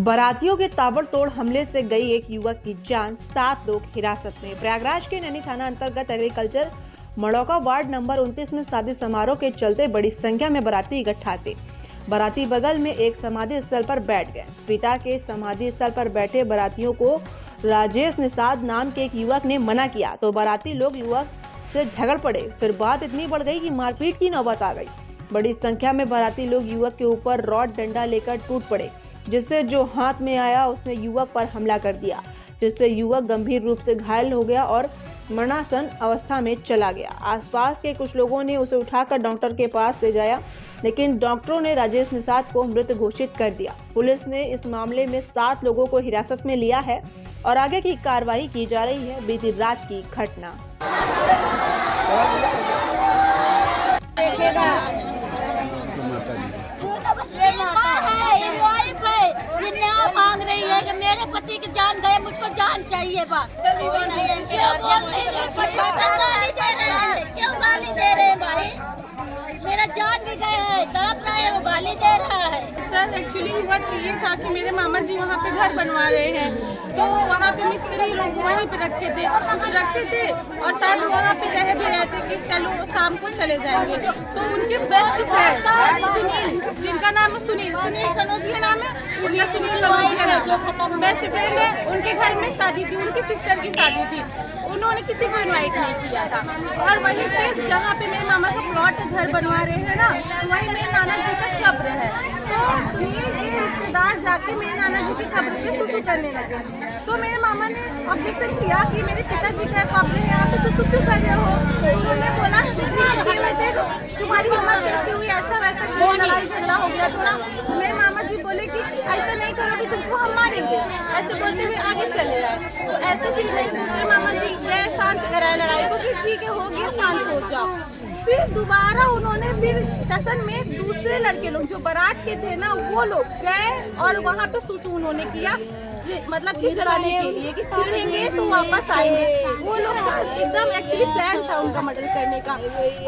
बारातियों के ताबड़तोड़ हमले से गई एक युवक की जान, 7 लोग हिरासत में। प्रयागराज के नैनी थाना अंतर्गत एग्रीकल्चर मड़ौका वार्ड नंबर 29 में शादी समारोह के चलते बड़ी संख्या में बाराती इकट्ठा थे। बाराती बगल में एक समाधि स्थल पर बैठ गए। पिता के समाधि स्थल पर बैठे बारातियों को राजेश निषाद नाम के एक युवक ने मना किया तो बाराती लोग युवक से झगड़ पड़े। फिर बात इतनी बढ़ गई कि मारपीट की नौबत आ गई। बड़ी संख्या में बाराती लोग युवक के ऊपर रॉड डंडा लेकर टूट पड़े, जिससे जो हाथ में आया उसने युवक पर हमला कर दिया, जिससे युवक गंभीर रूप से घायल हो गया और मरणासन अवस्था में चला गया। आसपास के कुछ लोगों ने उसे उठाकर डॉक्टर के पास ले जाया, लेकिन डॉक्टरों ने राजेश निषाद को मृत घोषित कर दिया। पुलिस ने इस मामले में 7 लोगों को हिरासत में लिया है और आगे की कार्रवाई की जा रही है। बीती रात की घटना। मांग रही है कि मेरे पति की जान गए, मुझको जान चाहिए। बस क्यों गाली दे रहे हैं भाई? मेरा जान भी गया है, तड़प रहा है, वो गाली दे रहा है। सर एक्चुअली हुआ तो ये था कि मेरे मामा जी वहाँ पे घर बनवा रहे हैं, तो वहाँ पे मिस्त्री लोग वहीं पे रखे थे और साथ वहाँ पे रह भी रहे थे कि चलो शाम को चले जाएंगे। तो उनके बेस्ट फ्रेंड सुनील, जिनका नाम है सुनील कनौजिया नाम है, उनका सुनील कनौजिया बेस्ट फ्रेंड है। उनके घर में शादी थी, उनकी सिस्टर की शादी थी, उन्होंने किसी को इन्वाइट नहीं किया था। और वहीं पे जहाँ पे मेरे मामा का प्लॉट घर बनवा रहे हैं ना, वहीं मेरे नाना जी का कब्र है। तो सुनील के रिश्तेदार जाके मेरे नाना जी की कब्र पे सुसु करने लगे। तो मेरे मामा ने ऑब्जेक्शन किया कि मेरे पिताजी का कब्र है, यहाँ पे सुसु क्यों कर रहे हो? उन्होंने बोला तुम्हारी उम्र कैसे हुई, ऐसा वैसा क्यों, लड़ाई झगड़ा हो गया थोड़ा। मेरे मामा जी बोले कि ऐसा नहीं करोगे तुमको हम मारेंगे, ऐसे बोलते हुए आगे चले आए। तो ऐसे फिर मेरे दूसरे मामा जी गए शांत कराए लड़ाई को कि ठीक है हो गया, शांत हो जाओ। फिर दोबारा उन्होंने फिर ससन में दूसरे लड़के लोग जो बारात के थे ना, वो लोग गए और वहाँ पे सुसु उन्होंने किया, मतलब कि जलाने के लिए कि चिढ़ेंगे तो वापस आएंगे। वो लोग का एकदम एक्चुअली प्लान था उनका मर्डर करने का,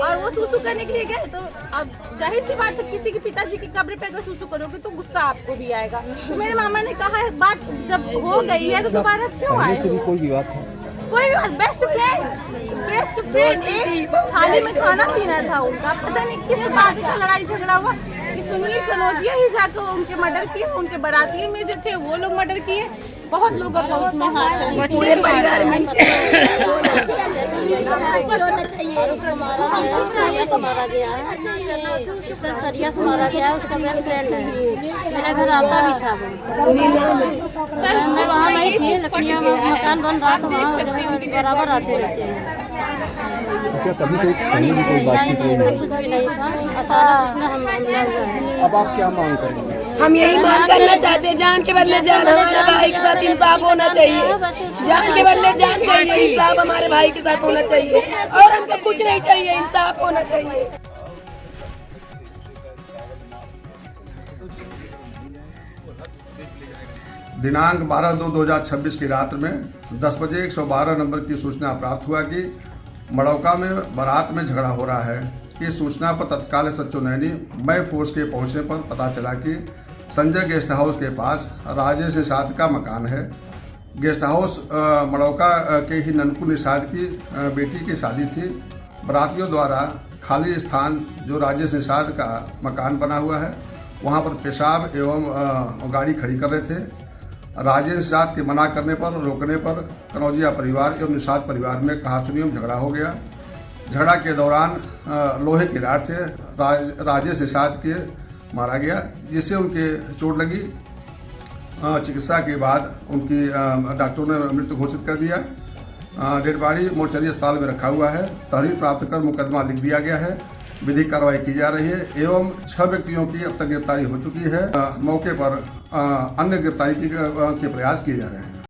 और वो सुसु करने के लिए गए। तो अब जाहिर सी बात है, किसी के पिताजी की कब्र पे अगर सुसु करोगे तो गुस्सा आपको भी आएगा। तो मेरे मामा ने कहा बात जब हो गई है तो दोबारा क्यों आए? कोई भी बेस्ट फ्रेंड एक थाली में खाना पीना था उनका, पता नहीं किस बात का लड़ाई झगड़ा हुआ कि सुनील कनौजिया ही जाकर उनके मर्डर किए, उनके बाराती में जो थे वो लोग मर्डर किए। बहुत लोगों का उसमें हाथ है, पूरे परिवार में। मारा गया है, सरिया से मारा गया है, उसका बेस्ट फ्रेंड है, मेरे घर आता भी था वो। मैं वहाँ नहीं थी, लकड़ियाँ मकान बन रहा था वहाँ, बराबर आते रहते हैं। कभी कोई बातचीत नहीं था। अब आप क्या मांग कर रहे हैं? हम यही बात करना चाहते हैं, जान के बदले जान, हमारे भाई के साथ इंसाफ होना चाहिए। जान के बदले जान चाहिए, इंसाफ हमारे भाई के साथ होना चाहिए, और हमको कुछ नहीं चाहिए, इंसाफ होना चाहिए। दिनांक 12/2/2026 की रात में 10 बजे 112 नंबर की सूचना प्राप्त हुआ कि मड़ौका में बारात में झगड़ा हो रहा है। इस सूचना पर तत्काल SHO नैनी मई फोर्स के पहुंचने पर पता चला कि संजय गेस्ट हाउस के पास राजेश निषाद का मकान है। गेस्ट हाउस मड़ौका के ही ननकू निषाद की बेटी की शादी थी। बारातियों द्वारा खाली स्थान जो राजेश निषाद का मकान बना हुआ है, वहां पर पेशाब एवं गाड़ी खड़ी कर रहे थे। राजेश निषाद के मना करने पर, रोकने पर कनौजिया परिवार एवं निषाद परिवार में कहासुनी एवं झगड़ा हो गया। झगड़ा के दौरान लोहे की राड से राजेश निषाद के मारा गया, जिससे उनके चोट लगी। चिकित्सा के बाद उनकी डॉक्टरों ने मृत्यु घोषित कर दिया। डेड बॉडी मोर्चरी अस्पताल में रखा हुआ है। तहरीर प्राप्त कर मुकदमा लिख दिया गया है। विधिक कार्रवाई की जा रही है एवं 6 व्यक्तियों की अब तक गिरफ्तारी हो चुकी है। मौके पर अन्य गिरफ्तारी के प्रयास किए जा रहे हैं।